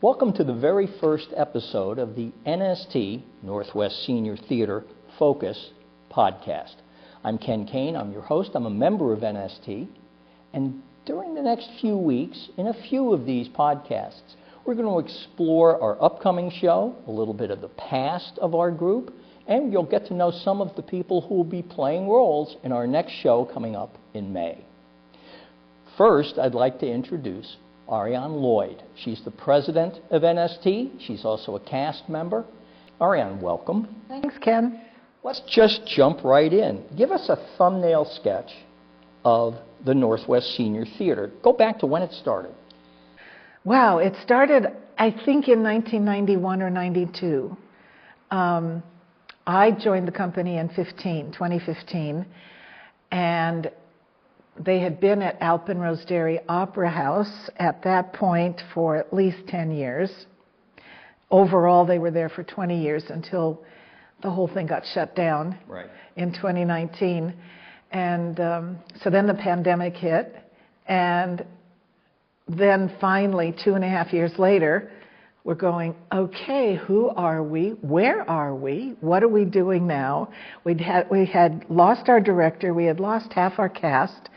Welcome to the very first episode of the NST, Northwest Senior Theater Focus podcast. I'm Ken Kane, I'm your host, I'm a member of NST, and during the next few weeks, in a few of these podcasts, we're going to explore our upcoming show, a little bit of the past of our group, and you'll get to know some of the people who will be playing roles in our next show coming up in May. First, I'd like to introduce Areanne Lloyd. She's the president of NST. She's also a cast member. Areanne, welcome. Thanks, Ken. Let's just jump right in. Give us a thumbnail sketch of the Northwest Senior Theater. Go back to when it started. Wow, it started, I think, in 1991 or 92. I joined the company in 2015, and they had been at Alpenrose Dairy Opera House at that point for at least 10 years. Overall, they were there for 20 years until the whole thing got shut down in 2019. And so then the pandemic hit, and then finally, 2.5 years later, we're going, okay, who are we? Where are we? What are we doing now? We had lost our director. We had lost half our cast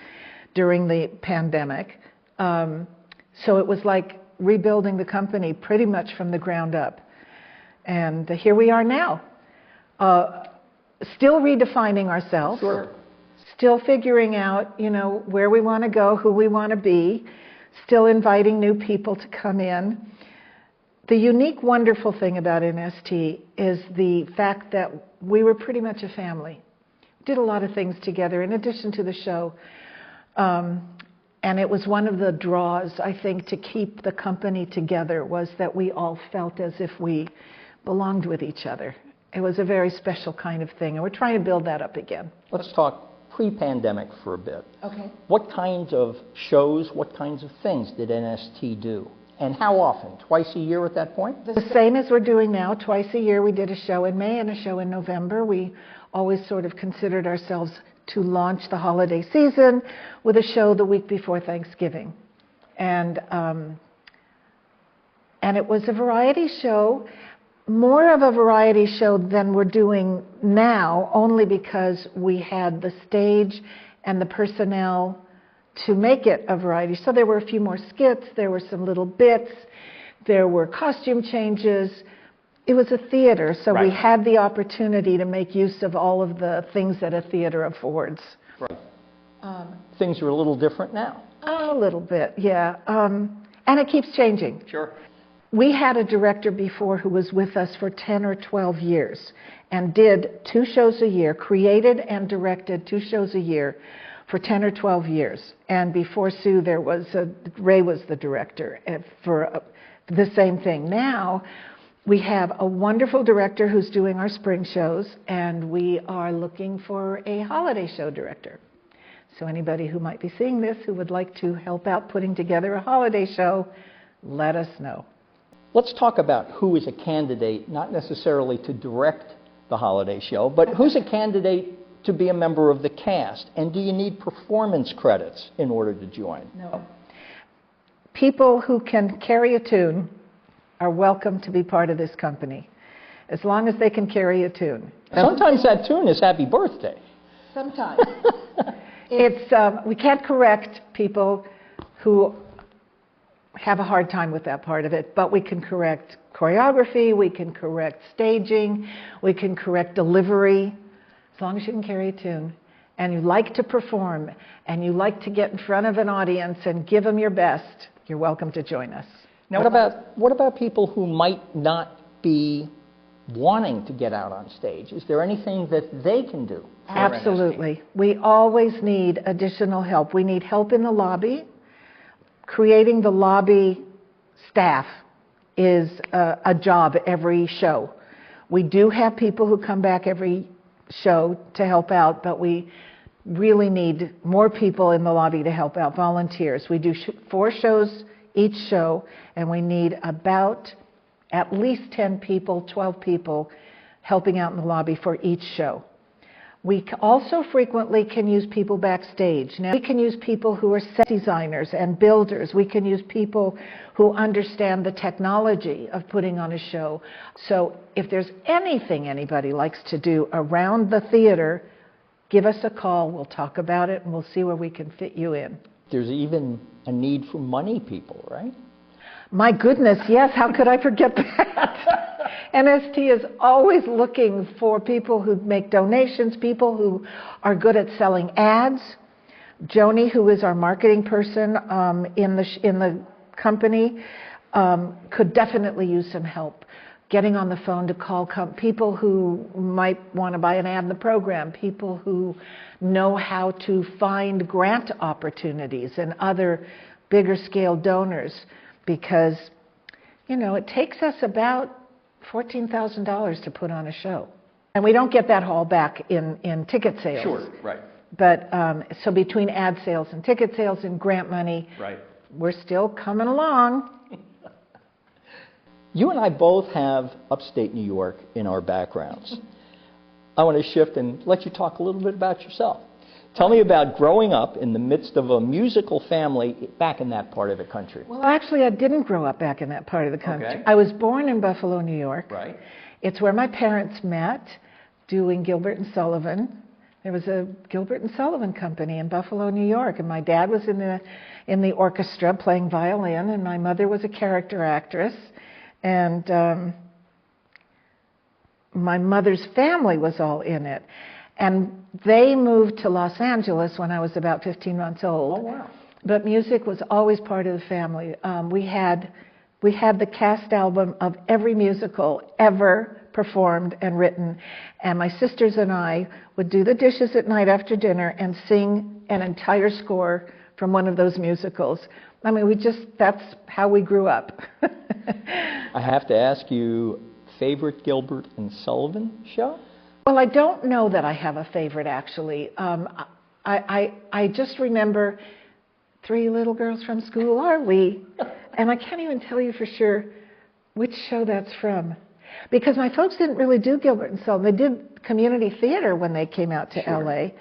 during the pandemic. So it was like rebuilding the company pretty much from the ground up. And here we are now, still redefining ourselves, still figuring out, where we want to go, who we want to be, still inviting new people to come in. The unique, wonderful thing about NST is the fact that we were pretty much a family. We did a lot of things together in addition to the show. And it was one of the draws, I think, to keep the company together was that we all felt as if we belonged with each other. It was a very special kind of thing, and we're trying to build that up again. Let's talk pre-pandemic for a bit. Okay. What kinds of shows, what kinds of things did NST do? And how often? Twice a year at that point? The same as we're doing now. Twice a year we did a show in May and a show in November. We always sort of considered ourselves to launch the holiday season with a show the week before Thanksgiving. And it was a variety show, more of a variety show than we're doing now, only because we had the stage and the personnel to make it a variety. So there were a few more skits, there were some little bits, there were costume changes. It was a theater, so we had the opportunity to make use of all of the things that a theater affords. Right. Things are a little different now. A little bit, yeah. And it keeps changing. Sure. We had a director before who was with us for 10 or 12 years and did 2 shows a year, created and directed 2 shows a year for 10 or 12 years. And before Sue, Ray was the director for the same thing. Now, we have a wonderful director who's doing our spring shows, and we are looking for a holiday show director. So anybody who might be seeing this who would like to help out putting together a holiday show, let us know. Let's talk about who is a candidate, not necessarily to direct the holiday show, but who's a candidate to be a member of the cast, and do you need performance credits in order to join? No. People who can carry a tune are welcome to be part of this company, as long as they can carry a tune. Sometimes that tune is Happy Birthday. Sometimes. We can't correct people who have a hard time with that part of it, but we can correct choreography, we can correct staging, we can correct delivery, as long as you can carry a tune, and you like to perform, and you like to get in front of an audience and give them your best, you're welcome to join us. Now, what about people who might not be wanting to get out on stage? Is there anything that they can do? Absolutely. We always need additional help. We need help in the lobby. Creating the lobby staff is a job every show. We do have people who come back every show to help out, but we really need more people in the lobby to help out, volunteers. We do 4 shows each show, and we need about at least 10 people, 12 people helping out in the lobby for each show. We also frequently can use people backstage. Now, we can use people who are set designers and builders. We can use people who understand the technology of putting on a show. So if there's anything anybody likes to do around the theater, give us a call. We'll talk about it, and we'll see where we can fit you in. There's even a need for money people, right? My goodness, yes. How could I forget that? NST is always looking for people who make donations, people who are good at selling ads. Joni, who is our marketing person in the company, could definitely use some help getting on the phone to call people who might want to buy an ad in the program, people who know how to find grant opportunities and other bigger scale donors, because, you know, it takes us about $14,000 to put on a show. And we don't get that all back in ticket sales. Sure, right. But so between ad sales and ticket sales and grant money, right, we're still coming along. You and I both have upstate New York in our backgrounds. I want to shift and let you talk a little bit about yourself. Tell me about growing up in the midst of a musical family back in that part of the country. Well, actually, I didn't grow up back in that part of the country. Okay. I was born in Buffalo, New York. Right. It's where my parents met doing Gilbert and Sullivan. There was a Gilbert and Sullivan company in Buffalo, New York, and my dad was in the orchestra playing violin, and my mother was a character actress. And my mother's family was all in it. And they moved to Los Angeles when I was about 15 months old. Oh, wow. But music was always part of the family. We had the cast album of every musical ever performed and written. And my sisters and I would do the dishes at night after dinner and sing an entire score from one of those musicals. I mean, that's how we grew up. I have to ask you, favorite Gilbert and Sullivan show? Well, I don't know that I have a favorite, actually. I just remember Three Little Girls from School Are We? And I can't even tell you for sure which show that's from. Because my folks didn't really do Gilbert and Sullivan. They did community theater when they came out to Sure. L.A.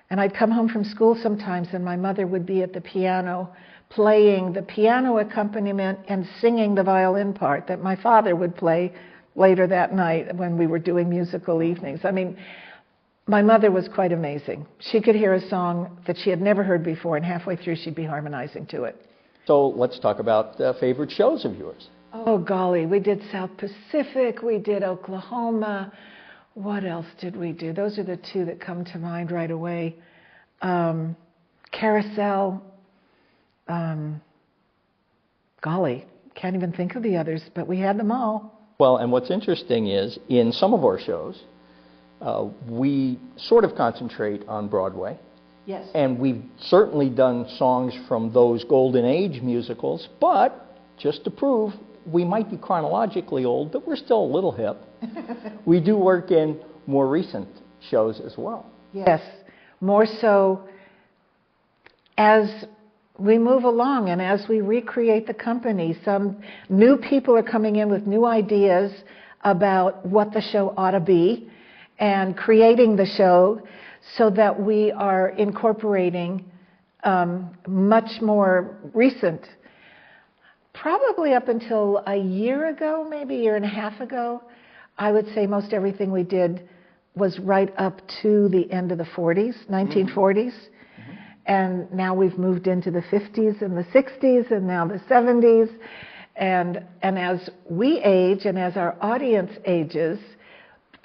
And I'd come home from school sometimes, and my mother would be at the piano playing the piano accompaniment and singing the violin part that my father would play later that night when we were doing musical evenings. I mean, my mother was quite amazing. She could hear a song that she had never heard before, and halfway through she'd be harmonizing to it. So let's talk about favorite shows of yours. Oh, golly, we did South Pacific, we did Oklahoma. What else did we do? Those are the two that come to mind right away. Carousel. Golly, can't even think of the others, but we had them all. Well, and what's interesting is, in some of our shows, we sort of concentrate on Broadway. Yes. And we've certainly done songs from those Golden Age musicals, but just to prove we might be chronologically old, but we're still a little hip. We do work in more recent shows as well. Yes, more so as we move along and as we recreate the company. Some new people are coming in with new ideas about what the show ought to be and creating the show so that we are incorporating much more recent. Probably up until a year ago, maybe a year and a half ago, I would say most everything we did was right up to the end of the 40s, 1940s. Mm-hmm. And now we've moved into the 50s and the 60s and now the 70s. And as we age and as our audience ages,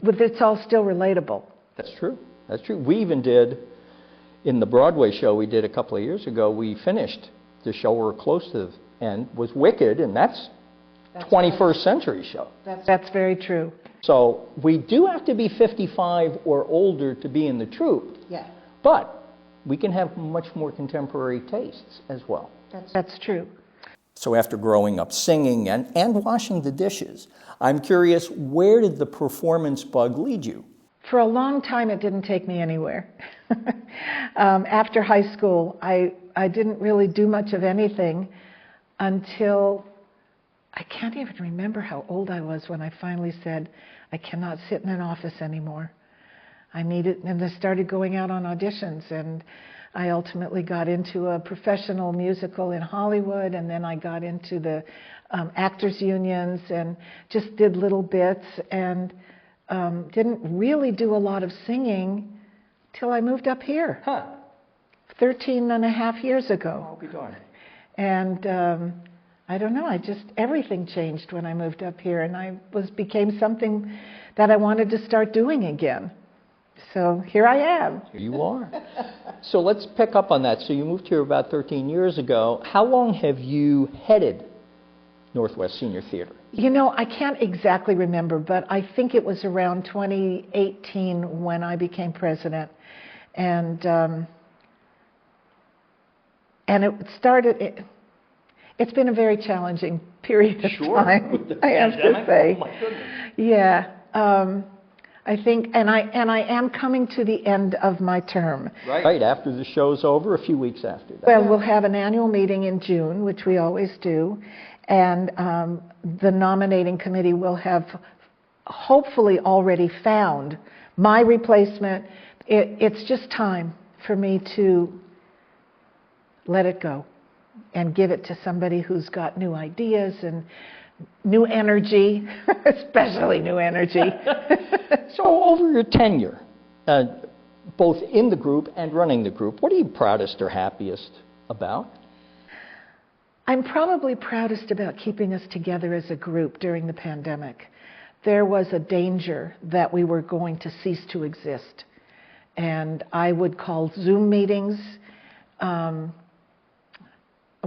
it's all still relatable. That's true. That's true. We even did, in the Broadway show we did a couple of years ago, we finished the show, we're close to the end, was Wicked, and that's 21st right. century show. That's very true. So we do have to be 55 or older to be in the troupe. Yeah. But we can have much more contemporary tastes as well. That's true. So after growing up singing and washing the dishes, I'm curious, where did the performance bug lead you? For a long time, it didn't take me anywhere. After high school, I didn't really do much of anything until, I can't even remember how old I was when I finally said, I cannot sit in an office anymore. and I started going out on auditions, and I ultimately got into a professional musical in Hollywood, and then I got into the actors unions and just did little bits, and didn't really do a lot of singing till I moved up here. 13 and a half years ago. I'll be darned. And I don't know, everything changed when I moved up here, and I became something that I wanted to start doing again. So here I am. Here you are. So let's pick up on that. So you moved here about 13 years ago. How long have you headed Northwest Senior Theater? You know, I can't exactly remember, but I think it was around 2018 when I became president. And it started, it's been a very challenging period of time, I have to say. Oh my goodness. Yeah. I think, and I am coming to the end of my term. Right, after the show's over, a few weeks after that. Well, we'll have an annual meeting in June, which we always do, and the nominating committee will have hopefully already found my replacement. It's just time for me to let it go and give it to somebody who's got new ideas and new energy, especially new energy. So over your tenure, both in the group and running the group, what are you proudest or happiest about? I'm probably proudest about keeping us together as a group during the pandemic. There was a danger that we were going to cease to exist. And I would call Zoom meetings.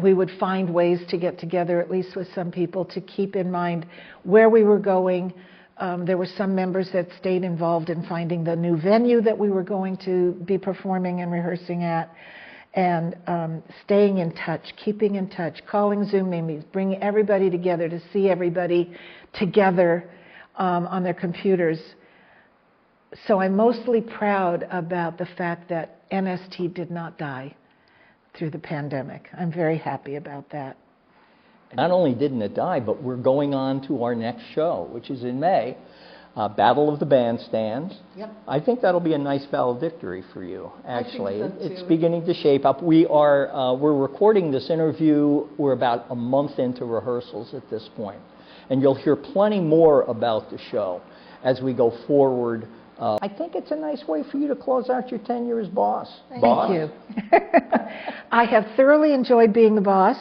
We would find ways to get together, at least with some people, to keep in mind where we were going. There were some members that stayed involved in finding the new venue that we were going to be performing and rehearsing at, and staying in touch, keeping in touch, calling Zoom meetings, bringing everybody together to see everybody together on their computers. So I'm mostly proud about the fact that NST did not die through the pandemic. I'm very happy about that. Not only didn't it die, but we're going on to our next show, which is in May, Battle of the Bandstands. Yep. I think that'll be a nice valedictory for you, actually. I think so, too. It's beginning to shape up. We're recording this interview. We're about a month into rehearsals at this point. And you'll hear plenty more about the show as we go forward. I think it's a nice way for you to close out your tenure as boss. Thank you. I have thoroughly enjoyed being the boss,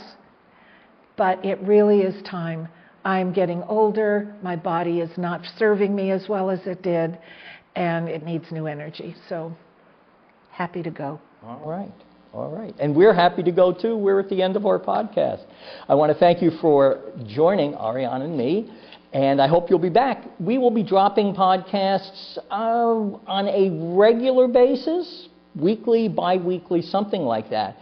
but it really is time. I'm getting older, my body is not serving me as well as it did, and it needs new energy. So, happy to go. All right. All right. And we're happy to go too. We're at the end of our podcast. I want to thank you for joining Areanne and me. And I hope you'll be back. We will be dropping podcasts on a regular basis, weekly, bi-weekly, something like that,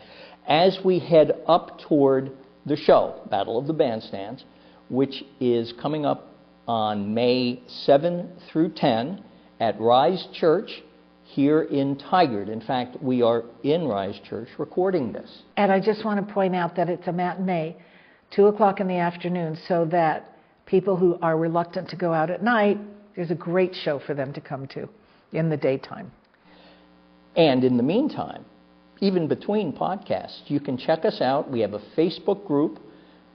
as we head up toward the show, Battle of the Bandstands, which is coming up on May 7 through 10 at Rise Church here in Tigard. In fact, we are in Rise Church recording this. And I just want to point out that it's a matinee, 2 o'clock in the afternoon, so that people who are reluctant to go out at night, there's a great show for them to come to in the daytime. And in the meantime, even between podcasts, you can check us out. We have a Facebook group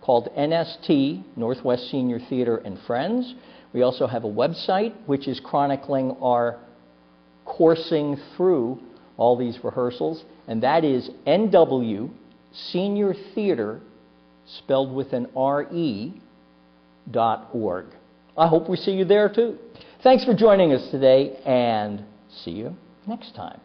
called NST, Northwest Senior Theater and Friends. We also have a website which is chronicling our coursing through all these rehearsals, and that is NW Senior Theater, spelled with an R-E, .org. I hope we see you there too. Thanks for joining us today, and see you next time.